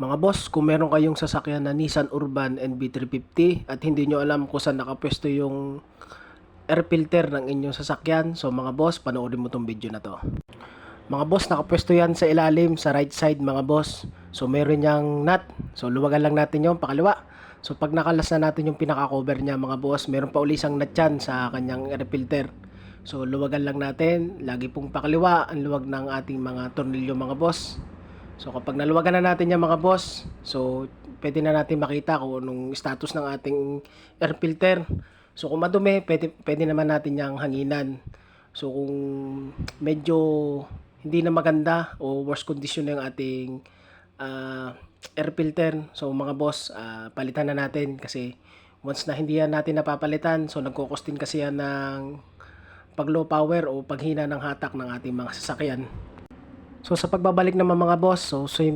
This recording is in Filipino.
Mga boss, kung meron kayong sasakyan na Nissan Urban NB350 at hindi nyo alam kung saan nakapwesto yung air filter ng inyong sasakyan, so mga boss, panoorin mo tong video na to. Mga boss, nakapwesto yan sa ilalim, sa right side mga boss. So meron niyang nut, so luwagan lang natin yung pakaliwa. So pag nakalas na natin yung pinaka-cover niya mga boss, meron pa uli isang nut yan sa kanyang air filter. So luwagan lang natin, lagi pong pakaliwa ang luwag ng ating mga tornilyo mga boss. So kapag naluwagan na natin yung mga boss, so pwede na natin makita kung anong status ng ating air filter. So kung madumi, pwede naman natin yung hanginan. So kung medyo hindi na maganda o worst condition na yung ating air filter, so mga boss, palitan na natin kasi once na hindi yan natin napapalitan, so nagkukostin kasi yan ng pag low power o paghina ng hatak ng ating mga sasakyan. So sa pagbabalik naman mga boss, so same